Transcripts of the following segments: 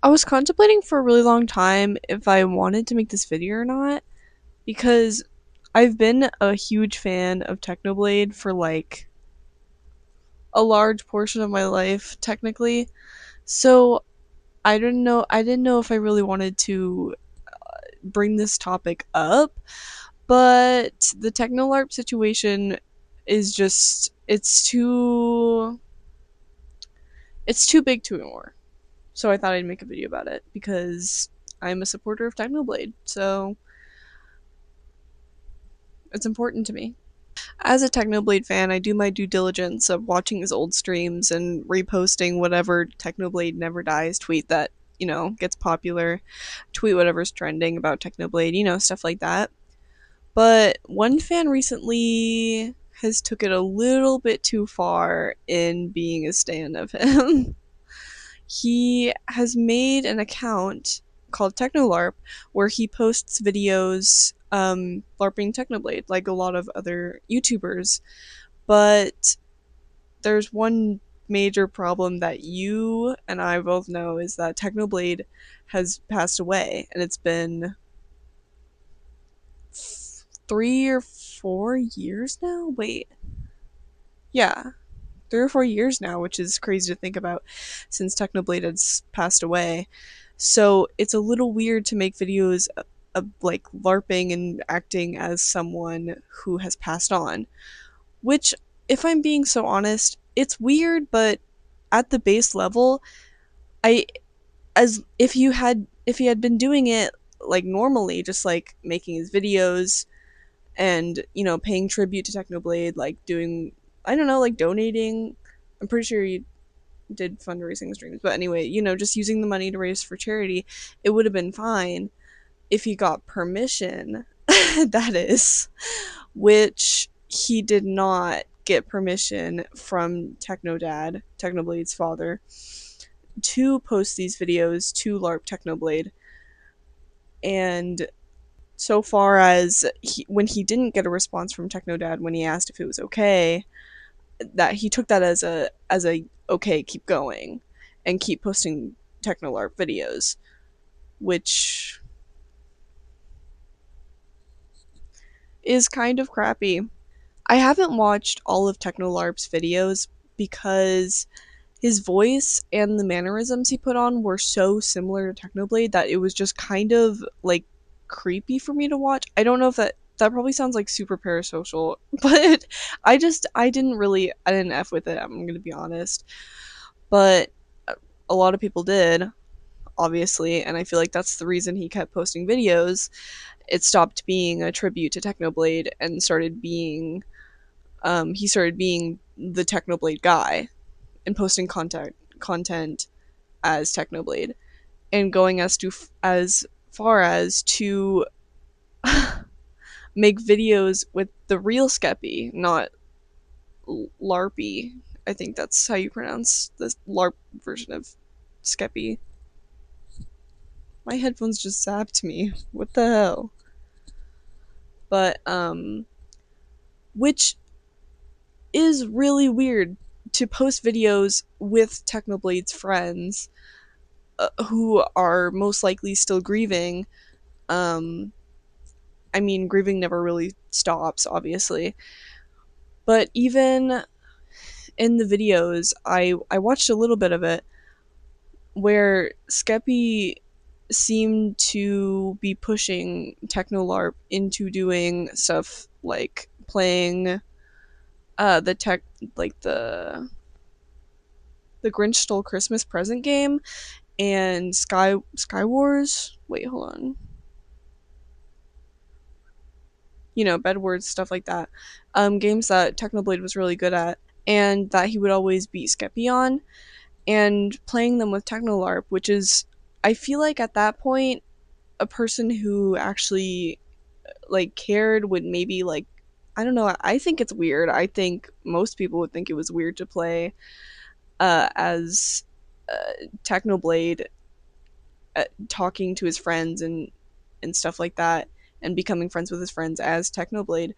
I was contemplating for a really long time if I wanted to make this video or not because I've been a huge fan of Technoblade for like a large portion of my life technically. So I didn't know if I really wanted to bring this topic up, but the Technolarp situation is just it's too big to ignore. So I thought I'd make a video about it because I'm a supporter of Technoblade. So it's important to me. As a Technoblade fan, I do my due diligence of watching his old streams and reposting whatever Technoblade Never Dies tweet that, gets popular, tweet whatever's trending about Technoblade, stuff like that. But one fan recently has took it a little bit too far in being a stan of him. He has made an account called Technolarp where he posts videos LARPing Technoblade like a lot of other YouTubers. But there's one major problem that you and I both know is that Technoblade has passed away, and it's been 3 or 4 years now. Wait, yeah, 3 or 4 years now, which is crazy to think about since Technoblade has passed away. So it's a little weird to make videos of like LARPing and acting as someone who has passed on. Which, if I'm being so honest, it's weird, but at the base level, I as if he had been doing it like normally, just like making his videos and paying tribute to Technoblade, like doing I don't know, like donating. I'm pretty sure he did fundraising streams, but anyway, just using the money to raise for charity, it would have been fine if he got permission. That is, which he did not get permission from Technoblade's father, to post these videos to LARP Technoblade. And so far as when he didn't get a response from Technodad when he asked if it was okay, that he took that as a okay, keep going and keep posting Technolarp videos, which is kind of crappy. I haven't watched all of Technolarp's videos because his voice and the mannerisms he put on were so similar to Technoblade that it was just kind of like creepy for me to watch. I don't know if that probably sounds like super parasocial, but I didn't F with it, I'm gonna be honest. But a lot of people did, obviously, and I feel like that's the reason he kept posting videos. It stopped being a tribute to Technoblade and started being he started being the Technoblade guy and posting content as Technoblade, and going as far as to make videos with the real Skeppy, not Larpy. I think that's how you pronounce the LARP version of Skeppy. My headphones just zapped me. What the hell? But which is really weird, to post videos with Technoblade's friends, who are most likely still grieving. Um, I mean, grieving never really stops, obviously. But even in the videos, I watched a little bit of it where Skeppy seemed to be pushing Technolarp into doing stuff like playing the tech like the Grinch Stole Christmas Present game and Sky Wars. Wait, hold on. Bedwars, stuff like that. Games that Technoblade was really good at, and that he would always beat Skeppy on, and playing them with Technolarp, which is, I feel like at that point, a person who actually like cared would maybe like, I don't know. I think it's weird. I think most people would think it was weird to play as Technoblade, talking to his friends and stuff like that, and becoming friends with his friends as Technoblade.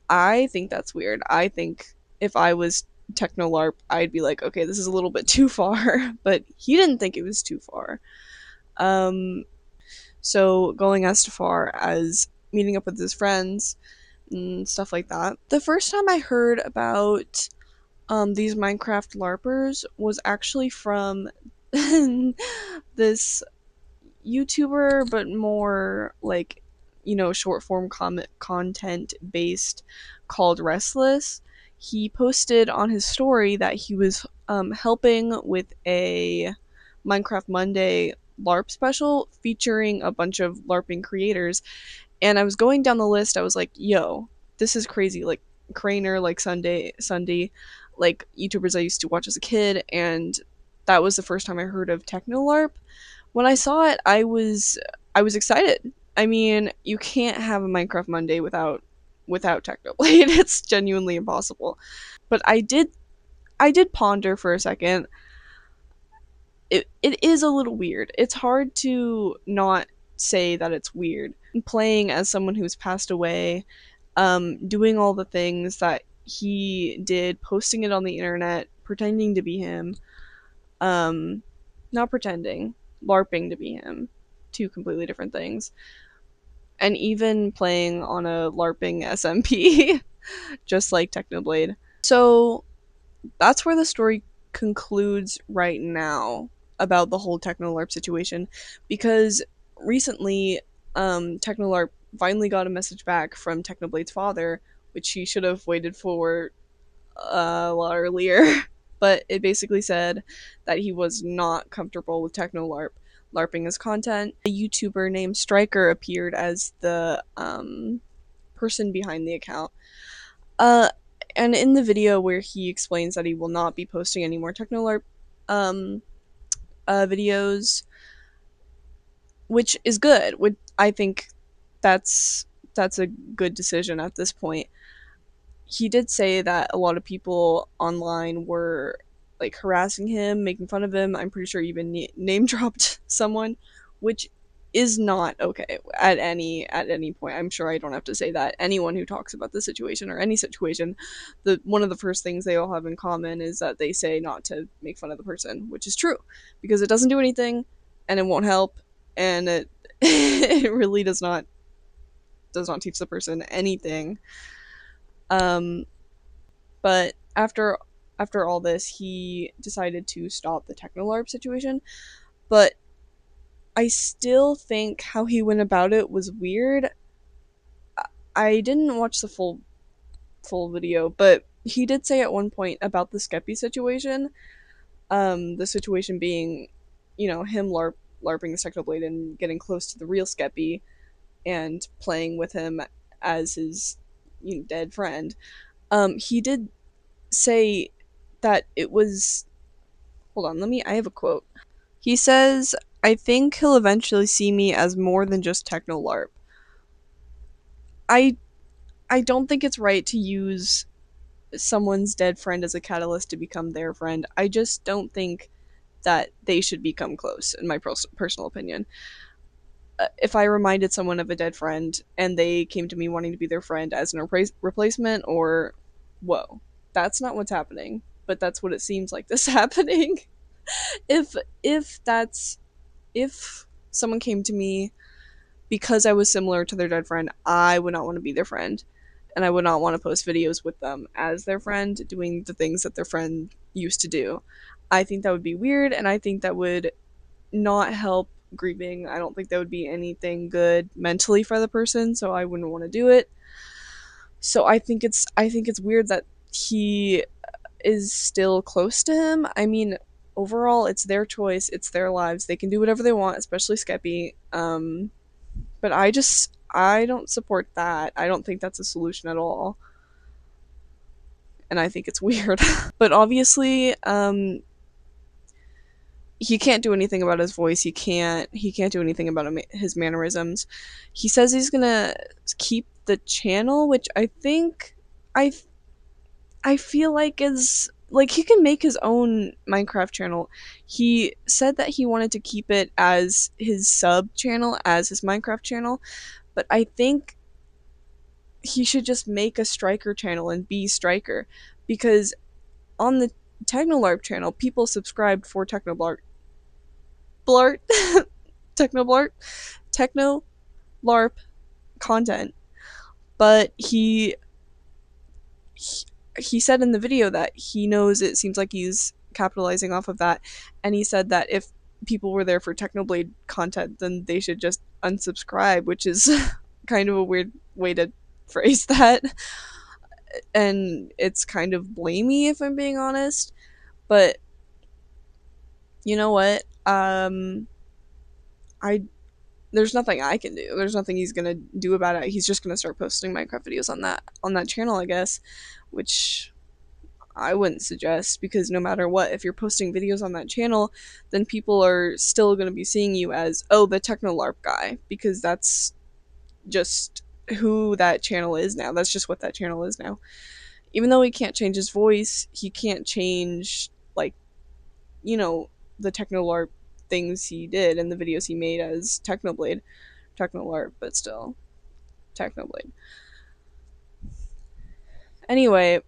I think that's weird. I think if I was Technolarp, I'd be like, okay, this is a little bit too far. But he didn't think it was too far. Um, so going as far as meeting up with his friends and stuff like that. The first time I heard about these Minecraft LARPers was actually from this YouTuber, but more like, short form content based, called Restless. He posted on his story that he was helping with a Minecraft Monday LARP special featuring a bunch of LARPing creators. And I was going down the list, I was like, yo, this is crazy. Like Craner, like Sunday, like YouTubers I used to watch as a kid, and that was the first time I heard of Technolarp. When I saw it, I was excited. I mean, you can't have a Minecraft Monday without Technoblade. It's genuinely impossible. But I did ponder for a second. It is a little weird. It's hard to not say that it's weird. Playing as someone who's passed away, doing all the things that he did, posting it on the internet, pretending to be him, um, not pretending, LARPing to be him, two completely different things, and even playing on a LARPing SMP, just like Technoblade. So that's where the story concludes right now about the whole Technolarp situation, because recently, Technolarp finally got a message back from Technoblade's father, which he should have waited for a lot earlier. But it basically said that he was not comfortable with Technolarp LARPing his content. A YouTuber named Striker appeared as the person behind the account. Uh, and in the video where he explains that he will not be posting any more Technolarp um, videos, which is good. I think that's a good decision at this point. He did say that a lot of people online were like harassing him, making fun of him. I'm pretty sure even name dropped someone, which is not okay at any point. I'm sure I don't have to say that. Anyone who talks about the situation or any situation, the one of the first things they all have in common is that they say not to make fun of the person, which is true because it doesn't do anything and it won't help, and it it really does not teach the person anything. Um, but after all this, he decided to stop the Technolarp situation. But I still think how he went about it was weird. I didn't watch the full video, but he did say at one point about the Skeppy situation. The situation being, him larping the Technoblade and getting close to the real Skeppy and playing with him as his dead friend. He did say that it was. Hold on, I have a quote. He says, "I think he'll eventually see me as more than just Techno LARP." I I don't think it's right to use someone's dead friend as a catalyst to become their friend. I just don't think that they should become close, in my personal opinion. If I reminded someone of a dead friend and they came to me wanting to be their friend as an replacement, or whoa, that's not what's happening. But that's what it seems like this happening. if if that's if someone came to me because I was similar to their dead friend, I would not want to be their friend. And I would not want to post videos with them as their friend, doing the things that their friend used to do. I think that would be weird, and I think that would not help grieving. I don't think that would be anything good mentally for the person, so I wouldn't want to do it. So I think it's weird that he is still close to him. I mean, overall, it's their choice, it's their lives. They can do whatever they want, especially Skeppy. But I don't support that. I don't think that's a solution at all, and I think it's weird. But obviously, he can't do anything about his voice. He can't do anything about his mannerisms. He says he's gonna keep the channel, which I I feel like is like he can make his own Minecraft channel. He said that he wanted to keep it as his sub channel, as his Minecraft channel, but I think he should just make a Striker channel and be Striker, because on the Technolarp channel, people subscribed for Technoblart. Blart. Technolarp, Technolarp content, but he he said in the video that he knows it seems like he's capitalizing off of that, and he said that if people were there for Technoblade content, then they should just unsubscribe, which is kind of a weird way to phrase that, and it's kind of blamey if I'm being honest. But you know what? I there's nothing I can do. There's nothing he's gonna do about it. He's just gonna start posting Minecraft videos on that channel, I guess, which I wouldn't suggest, because no matter what, if you're posting videos on that channel, then people are still going to be seeing you as, oh, the Technolarp guy, because that's just who that channel is now. That's just what that channel is now. Even though he can't change his voice, he can't change, like, you know, the Technolarp things he did and the videos he made as Technolarp, but still, Technoblade. Anyway,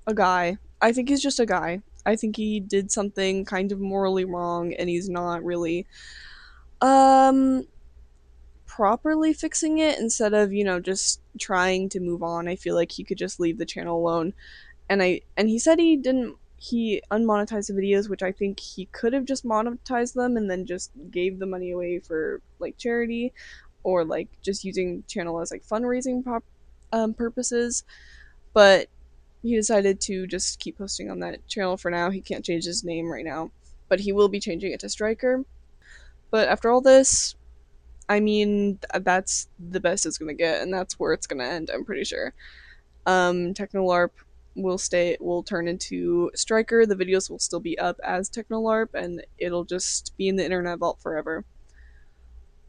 a guy. I think he's just a guy. I think he did something kind of morally wrong, and he's not really um properly fixing it. Instead of, just trying to move on, I feel like he could just leave the channel alone. And he said he unmonetized the videos, which I think he could have just monetized them and then just gave the money away for like charity, or like just using channel as like fundraising purposes. But he decided to just keep posting on that channel for now. He can't change his name right now, but he will be changing it to Striker. But after all this, I mean, that's the best it's gonna get, and that's where it's gonna end, I'm pretty sure. Technolarp will turn into Striker. The videos will still be up as Technolarp, and it'll just be in the internet vault forever.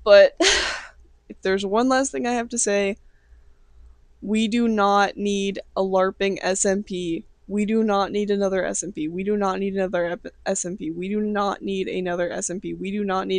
But if there's one last thing I have to say, we do not need a LARPing SMP. We do not need another SMP. We do not need another SMP. We do not need another SMP. We do not need